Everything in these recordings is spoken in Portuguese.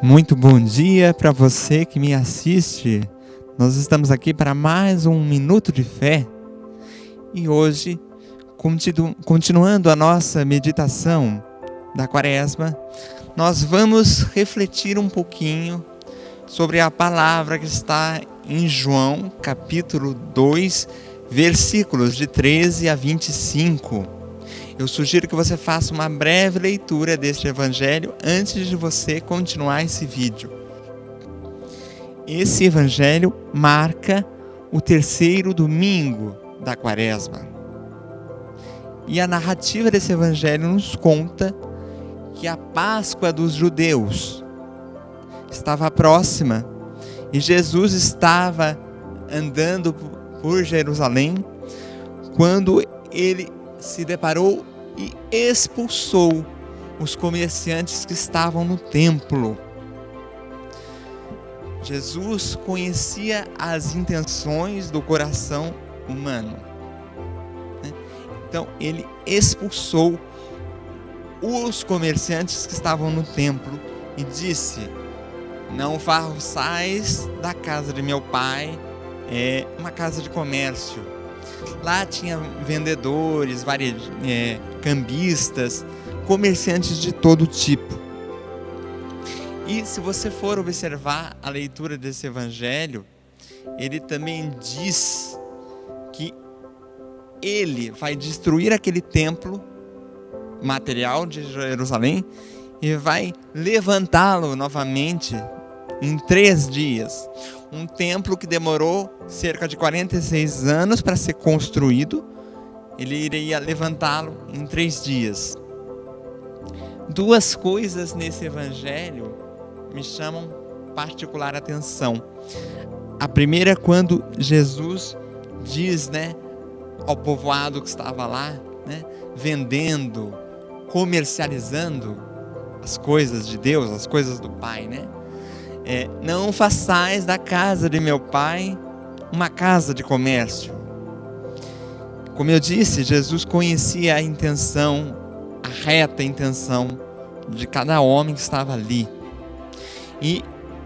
Muito bom dia para você que me assiste. Nós estamos aqui para mais um Minuto de Fé. E hoje, continuando a nossa meditação da Quaresma, nós vamos refletir um pouquinho sobre a palavra que está em João, capítulo 2, versículos de 13 a 25. Eu sugiro que você faça uma breve leitura deste evangelho antes de você continuar esse vídeo. Esse evangelho marca o terceiro domingo da Quaresma. E a narrativa desse evangelho nos conta que a Páscoa dos judeus estava próxima e Jesus estava andando por Jerusalém quando ele se deparou e expulsou os comerciantes que estavam no templo. Jesus conhecia as intenções do coração humano, né? Então ele expulsou os comerciantes que estavam no templo e disse: não façais da casa de meu pai uma casa de comércio. Lá tinha vendedores, cambistas, comerciantes de todo tipo. E se você for observar a leitura desse evangelho, ele também diz que ele vai destruir aquele templo material de Jerusalém e vai levantá-lo novamente em 3 dias. Um templo que demorou cerca de 46 anos para ser construído, ele iria levantá-lo em 3 dias. 2 coisas nesse evangelho me chamam particular atenção. A primeira é quando Jesus diz, ao povoado que estava lá, vendendo, comercializando as coisas de Deus, as coisas do Pai, não façais da casa de meu pai uma casa de comércio. Como eu disse, Jesus conhecia a intenção, a reta intenção de cada homem que estava ali. E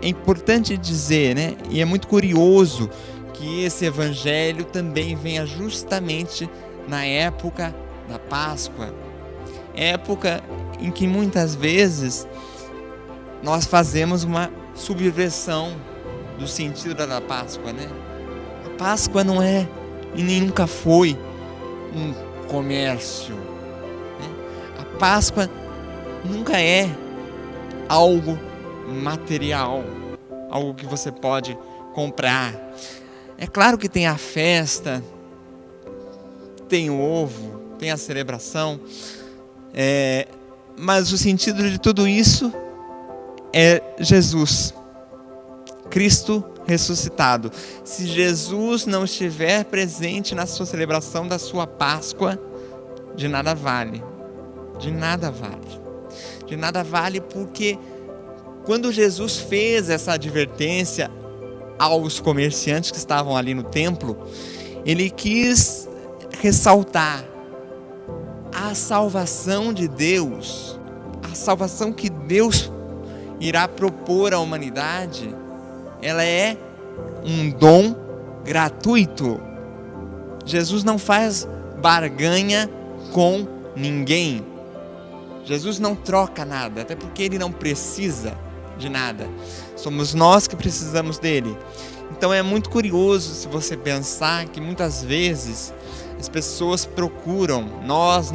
é importante dizer, e é muito curioso que esse evangelho também venha justamente na época da Páscoa, época em que muitas vezes nós fazemos uma subversão do sentido da Páscoa, A Páscoa não é e nem nunca foi um comércio, A Páscoa nunca é algo material, algo que você pode comprar. É claro que tem a festa, tem o ovo, tem a celebração, mas o sentido de tudo isso é Jesus, Cristo ressuscitado. Se Jesus não estiver presente na sua celebração da sua Páscoa, de nada vale. De nada vale. De nada vale, porque quando Jesus fez essa advertência aos comerciantes que estavam ali no templo, ele quis ressaltar a salvação de Deus, a salvação que Deus irá propor à humanidade. Ela é um dom gratuito. Jesus não faz barganha com ninguém. Jesus não troca nada, até porque ele não precisa de nada. Somos nós que precisamos dele. Então é muito curioso se você pensar que muitas vezes as pessoas procuram nós,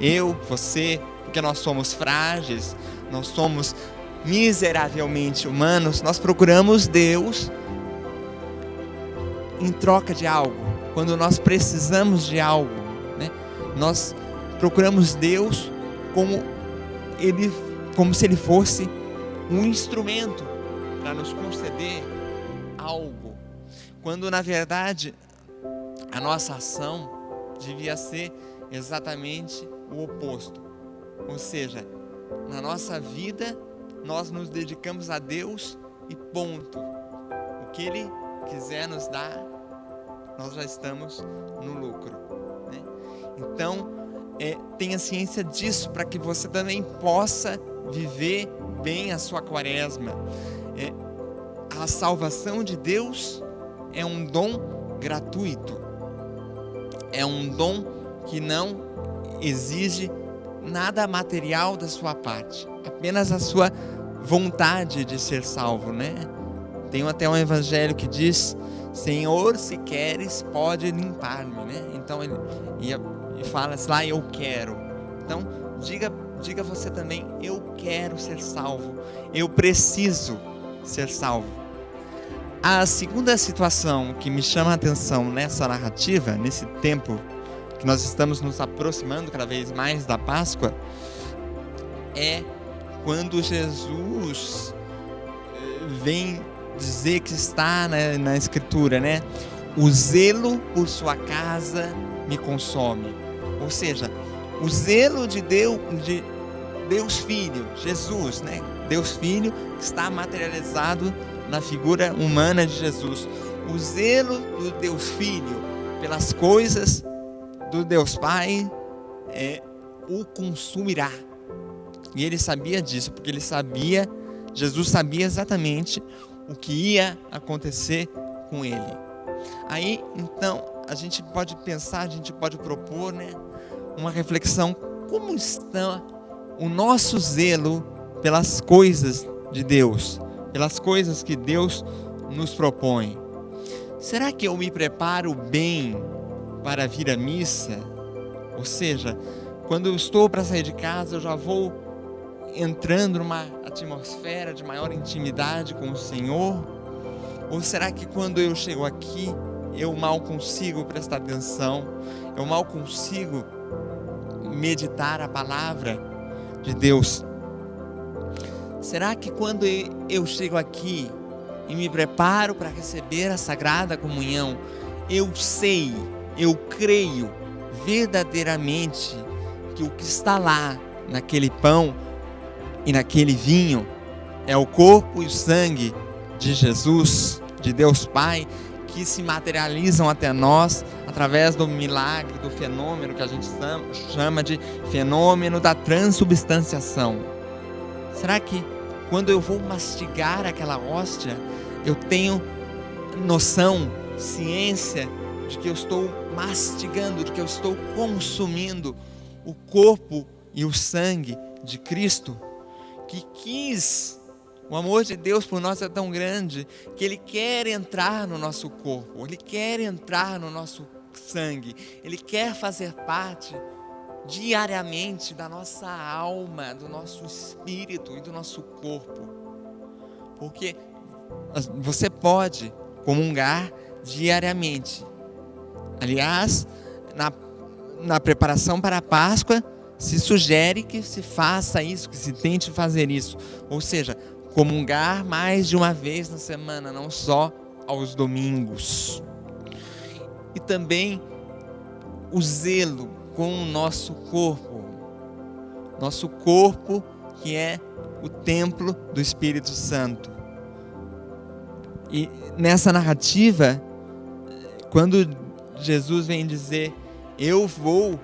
eu, você, porque nós somos frágeis, nós somos miseravelmente humanos, nós procuramos Deus em troca de algo. Quando nós precisamos de algo, nós procuramos Deus como se ele fosse um instrumento para nos conceder algo, quando na verdade a nossa ação devia ser exatamente o oposto. Ou seja, na nossa vida nós nos dedicamos a Deus e ponto. O que Ele quiser nos dar, nós já estamos no lucro, né? Então, tenha ciência disso, para que você também possa viver bem a sua quaresma. A salvação de Deus é um dom gratuito, é um dom que não exige nada material da sua parte, apenas a sua vontade de ser salvo, né? Tem até um evangelho que diz: Senhor, se queres, pode limpar-me, né? Então ele fala assim lá: eu quero. Então diga você também: eu quero ser salvo, eu preciso ser salvo. A segunda situação que me chama a atenção nessa narrativa, nesse tempo que nós estamos nos aproximando cada vez mais da Páscoa, é quando Jesus vem dizer que está na Escritura, né? O zelo por sua casa me consome. Ou seja, o zelo de Deus Filho, Jesus, né? Deus Filho que está materializado na figura humana de Jesus. O zelo do Deus Filho pelas coisas do Deus Pai o consumirá. E ele sabia disso, porque Jesus sabia exatamente o que ia acontecer com ele. Aí, então, a gente pode pensar, a gente pode propor, né, uma reflexão: como está o nosso zelo pelas coisas de Deus, pelas coisas que Deus nos propõe? Será que eu me preparo bem para vir à missa? Ou seja, quando eu estou para sair de casa, eu já vou entrando numa atmosfera de maior intimidade com o Senhor? Ou será que quando eu chego aqui, eu mal consigo prestar atenção, eu mal consigo meditar a palavra de Deus? Será que quando eu chego aqui e me preparo para receber a Sagrada Comunhão, eu sei, eu creio verdadeiramente que o que está lá naquele pão e naquele vinho é o corpo e o sangue de Jesus, de Deus Pai, que se materializam até nós através do milagre, do fenômeno que a gente chama de fenômeno da transubstanciação? Será que quando eu vou mastigar aquela hóstia, eu tenho noção, ciência de que eu estou mastigando, de que eu estou consumindo o corpo e o sangue de Cristo, que quis? O amor de Deus por nós é tão grande que Ele quer entrar no nosso corpo, Ele quer entrar no nosso sangue, Ele quer fazer parte diariamente da nossa alma, do nosso espírito e do nosso corpo. Porque você pode comungar diariamente. Aliás, na preparação para a Páscoa, se sugere que se faça isso, que se tente fazer isso. Ou seja, comungar mais de uma vez na semana, não só aos domingos. E também o zelo com o nosso corpo que é o templo do Espírito Santo. E nessa narrativa, quando Jesus vem dizer: eu vou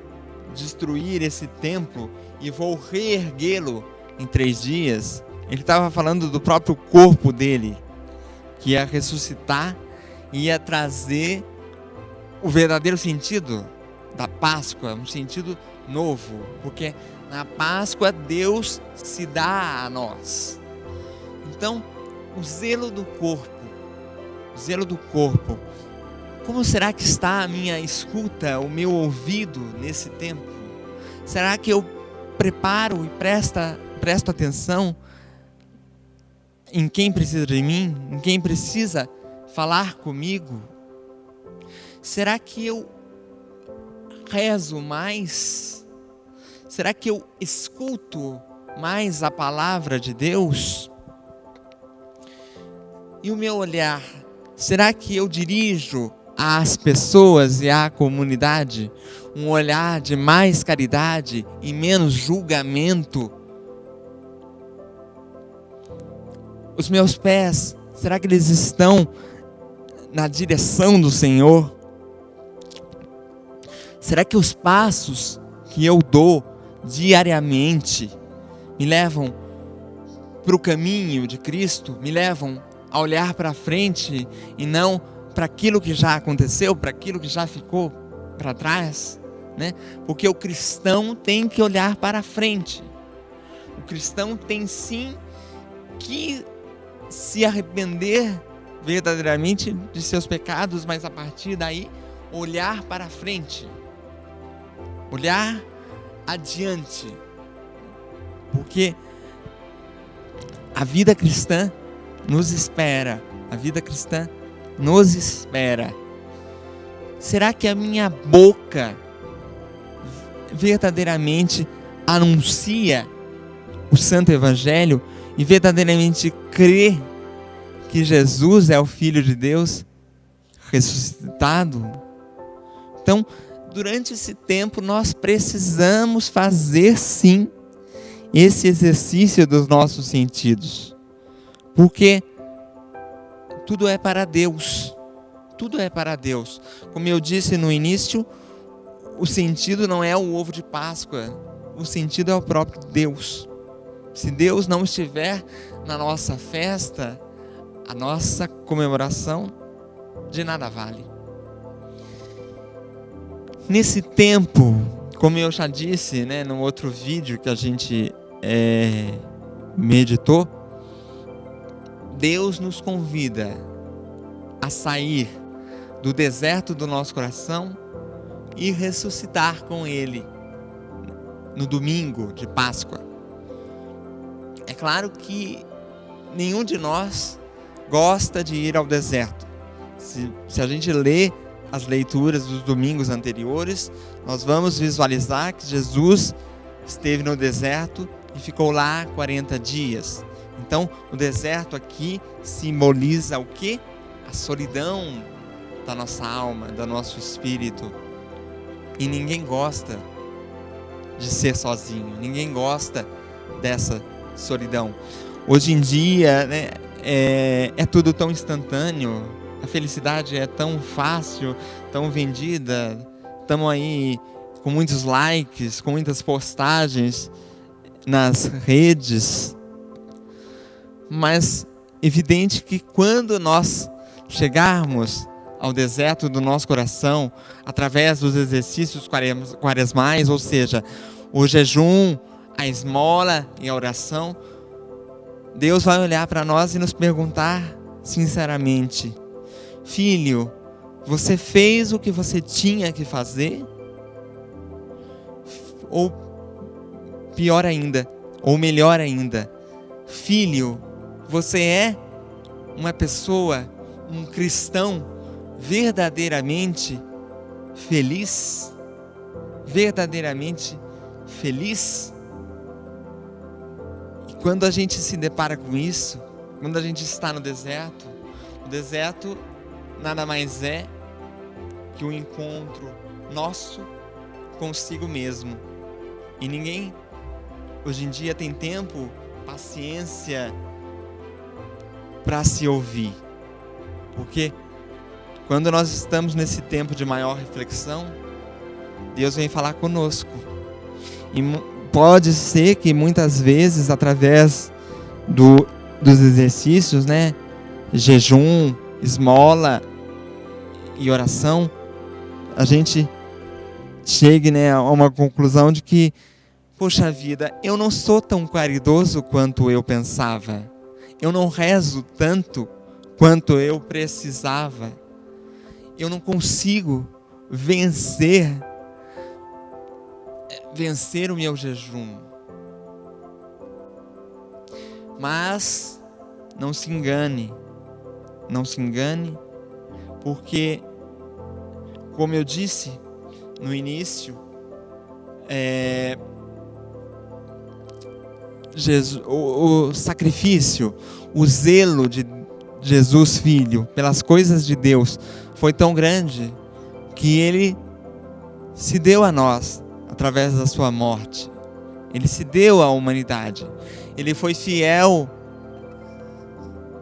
destruir esse templo e vou reerguê-lo em 3 dias, ele estava falando do próprio corpo dele, que ia ressuscitar e ia trazer o verdadeiro sentido da Páscoa, um sentido novo, porque na Páscoa Deus se dá a nós. Então, o zelo do corpo, como será que está a minha escuta, o meu ouvido nesse tempo? Será que eu preparo e presto atenção em quem precisa de mim, em quem precisa falar comigo? Será que eu rezo mais? Será que eu escuto mais a palavra de Deus? E o meu olhar, será que eu dirijo às pessoas e à comunidade um olhar de mais caridade e menos julgamento? Os meus pés, será que eles estão na direção do Senhor? Será que os passos que eu dou diariamente me levam para o caminho de Cristo? Me levam a olhar para frente e não para aquilo que já aconteceu, para aquilo que já ficou para trás, né? Porque o cristão tem que olhar para frente. O cristão tem sim que se arrepender verdadeiramente de seus pecados, mas a partir daí olhar para frente, olhar adiante, porque a vida cristã nos espera. A vida cristã nos espera. Será que a minha boca verdadeiramente anuncia o Santo Evangelho e verdadeiramente crê que Jesus é o Filho de Deus ressuscitado? Então, durante esse tempo, nós precisamos fazer sim esse exercício dos nossos sentidos, porque tudo é para Deus. Tudo é para Deus. Como eu disse no início, o sentido não é o ovo de Páscoa, o sentido é o próprio Deus. Se Deus não estiver na nossa festa, a nossa comemoração de nada vale. Nesse tempo, como eu já disse, né, no outro vídeo que a gente meditou, Deus nos convida a sair do deserto do nosso coração e ressuscitar com Ele no domingo de Páscoa. É claro que nenhum de nós gosta de ir ao deserto. Se a gente lê as leituras dos domingos anteriores, nós vamos visualizar que Jesus esteve no deserto e ficou lá 40 dias. Então, o deserto aqui simboliza o quê? A solidão da nossa alma, do nosso espírito. E ninguém gosta de ser sozinho, ninguém gosta dessa solidão. Hoje em dia, né, é tudo tão instantâneo, a felicidade é tão fácil, tão vendida, estamos aí com muitos likes, com muitas postagens nas redes, mas evidente que quando nós chegarmos ao deserto do nosso coração, através dos exercícios quaresmais, ou seja, o jejum, a esmola e a oração, Deus vai olhar para nós e nos perguntar sinceramente: filho, você fez o que você tinha que fazer? Ou pior ainda, ou melhor ainda, filho, você é uma pessoa, um cristão verdadeiramente feliz? Verdadeiramente feliz? E quando a gente se depara com isso, quando a gente está no deserto, o deserto nada mais é que um encontro nosso consigo mesmo. E ninguém hoje em dia tem tempo, paciência para se ouvir. Porque quando nós estamos nesse tempo de maior reflexão, Deus vem falar conosco. E pode ser que muitas vezes, através dos exercícios, né, jejum, esmola e oração, a gente chegue, né, a uma conclusão de que, poxa vida, eu não sou tão caridoso quanto eu pensava. Eu não rezo tanto quanto eu precisava. Eu não consigo vencer o meu jejum. Mas não se engane, porque, como eu disse no início, o sacrifício, o zelo de Jesus Filho pelas coisas de Deus foi tão grande que Ele se deu a nós através da sua morte. Ele se deu à humanidade. Ele foi fiel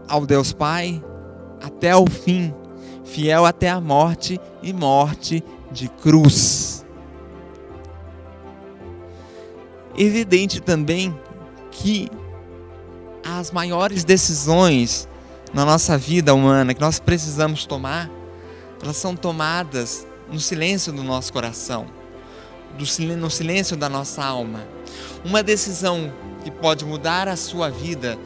ao Deus Pai até o fim, fiel até a morte e morte de cruz. Evidente também que as maiores decisões na nossa vida humana que nós precisamos tomar, elas são tomadas no silêncio do nosso coração, no silêncio da nossa alma. Uma decisão que pode mudar a sua vida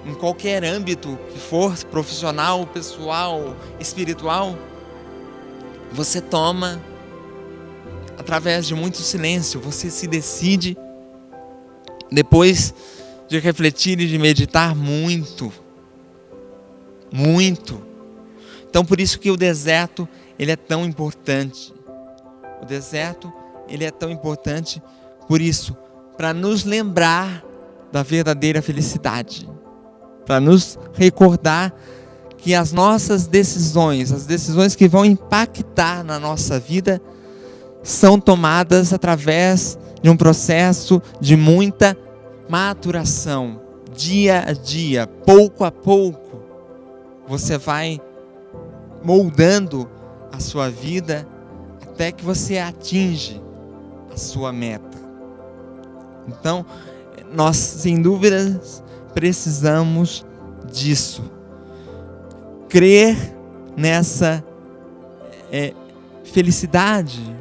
em qualquer âmbito que for, profissional, pessoal, espiritual, você toma através de muito silêncio. Você se decide depois de refletir e de meditar muito. Então por isso que o deserto, ele é tão importante. O deserto, ele é tão importante por isso, para nos lembrar da verdadeira felicidade, para nos recordar que as nossas decisões, as decisões que vão impactar na nossa vida, são tomadas através de um processo de muita maturação, dia a dia, pouco a pouco, você vai moldando a sua vida até que você atinge a sua meta. Então, nós, sem dúvidas, precisamos disso. Crer nessa felicidade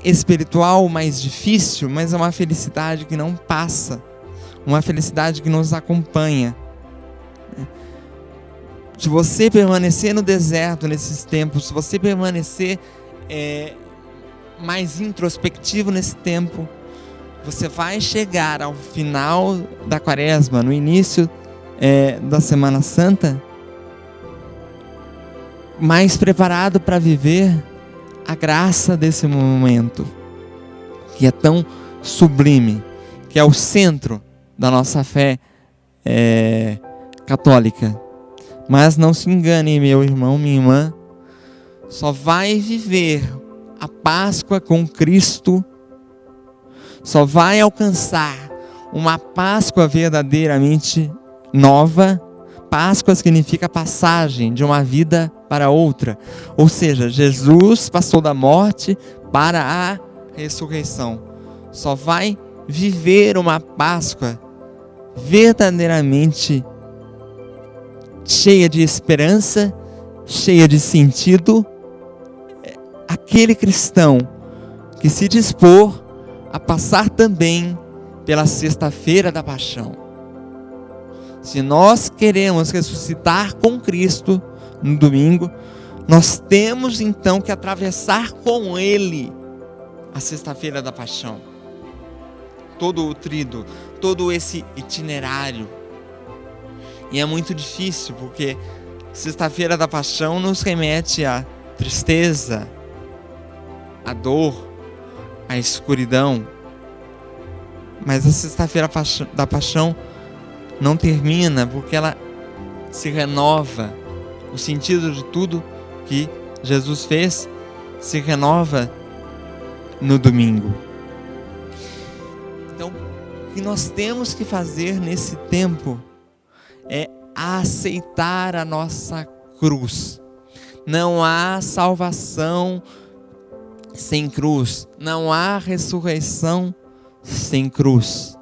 espiritual mais difícil, mas é uma felicidade que não passa, uma felicidade que nos acompanha. Se você permanecer no deserto nesses tempos, se você permanecer mais introspectivo nesse tempo, você vai chegar ao final da Quaresma, no início da Semana Santa, mais preparado para viver a graça desse momento, que é tão sublime, que é o centro da nossa fé católica. Mas não se engane, meu irmão, minha irmã, só vai viver a Páscoa com Cristo, só vai alcançar uma Páscoa verdadeiramente nova. Páscoa significa passagem de uma vida para outra. Ou seja, Jesus passou da morte para a ressurreição. Só vai viver uma Páscoa verdadeiramente cheia de esperança, cheia de sentido, aquele cristão que se dispor a passar também pela sexta-feira da paixão. Se nós queremos ressuscitar com Cristo no domingo, nós temos então que atravessar com Ele a sexta-feira da paixão. Todo o trido, todo esse itinerário. E é muito difícil, porque sexta-feira da paixão nos remete à tristeza, à dor, à escuridão. Mas a sexta-feira da paixão não termina, porque ela se renova. O sentido de tudo que Jesus fez se renova no domingo. Então, o que nós temos que fazer nesse tempo é aceitar a nossa cruz. Não há salvação sem cruz. Não há ressurreição sem cruz.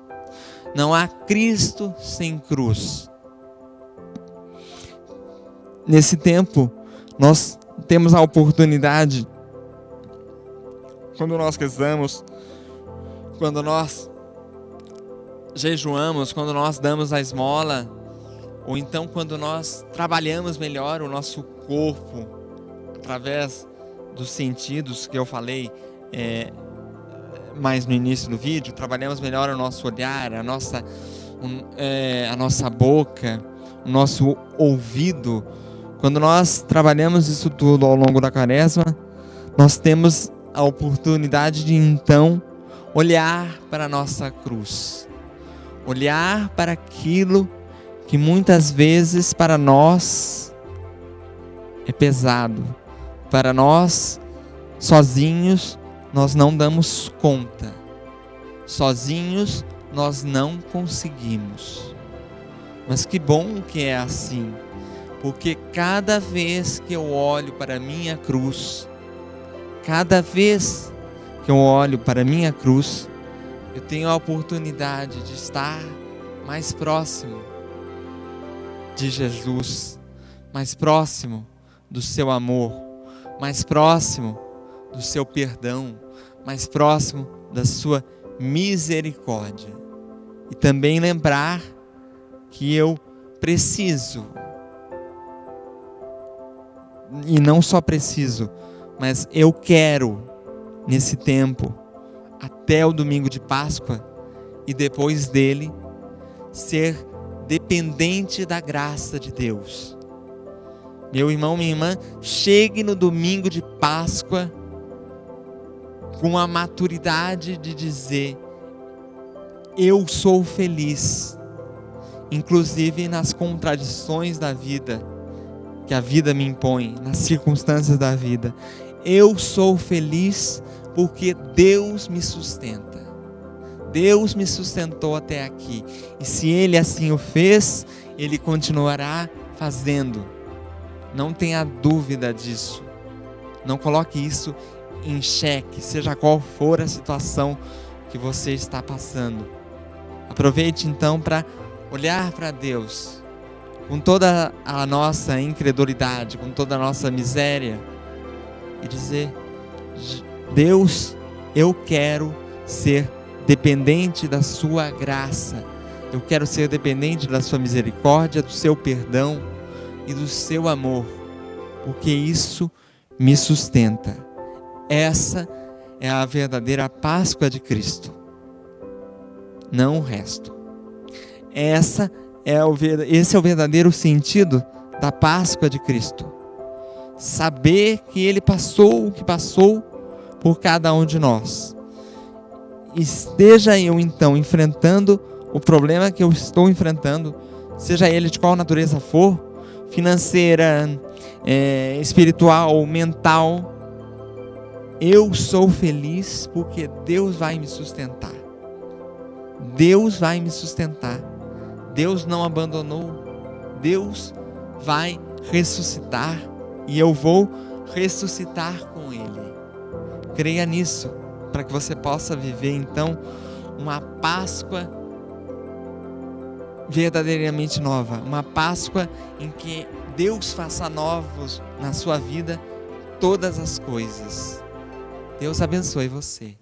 Não há Cristo sem cruz. Nesse tempo, nós temos a oportunidade, quando nós rezamos, quando nós jejuamos, quando nós damos a esmola, ou então quando nós trabalhamos melhor o nosso corpo, através dos sentidos que eu falei mais no início do vídeo, trabalhamos melhor o nosso olhar, a nossa boca, o nosso ouvido. Quando nós trabalhamos isso tudo ao longo da Quaresma, nós temos a oportunidade de então olhar para a nossa cruz, olhar para aquilo que muitas vezes para nós é pesado, para nós sozinhos nós não damos conta, sozinhos nós não conseguimos. Mas que bom que é assim, porque cada vez que eu olho para a minha cruz, cada vez que eu olho para a minha cruz, eu tenho a oportunidade de estar mais próximo de Jesus, mais próximo do seu amor, mais próximo do seu perdão, mais próximo da sua misericórdia. E também lembrar que eu preciso, e não só preciso, mas eu quero, nesse tempo, até o domingo de Páscoa e depois dele, ser dependente da graça de Deus. Meu irmão, minha irmã, chegue no domingo de Páscoa com a maturidade de dizer: eu sou feliz, inclusive nas contradições da vida, que a vida me impõe, nas circunstâncias da vida. Eu sou feliz porque Deus me sustenta. Deus me sustentou até aqui. E se Ele assim o fez, Ele continuará fazendo. Não tenha dúvida disso. Não coloque isso em xeque, seja qual for a situação que você está passando. Aproveite então para olhar para Deus com toda a nossa incredulidade, com toda a nossa miséria, e dizer: Deus, eu quero ser dependente da sua graça, eu quero ser dependente da sua misericórdia, do seu perdão e do seu amor, porque isso me sustenta. Essa é a verdadeira Páscoa de Cristo, não o resto. Esse é o verdadeiro sentido da Páscoa de Cristo. Saber que Ele passou o que passou por cada um de nós. Esteja eu então enfrentando o problema que eu estou enfrentando, seja ele de qual natureza for, financeira, espiritual, mental, eu sou feliz porque Deus vai me sustentar. Deus vai me sustentar. Deus não abandonou. Deus vai ressuscitar e eu vou ressuscitar com Ele. Creia nisso, para que você possa viver então uma Páscoa verdadeiramente nova, uma Páscoa em que Deus faça novos na sua vida todas as coisas. Deus abençoe você.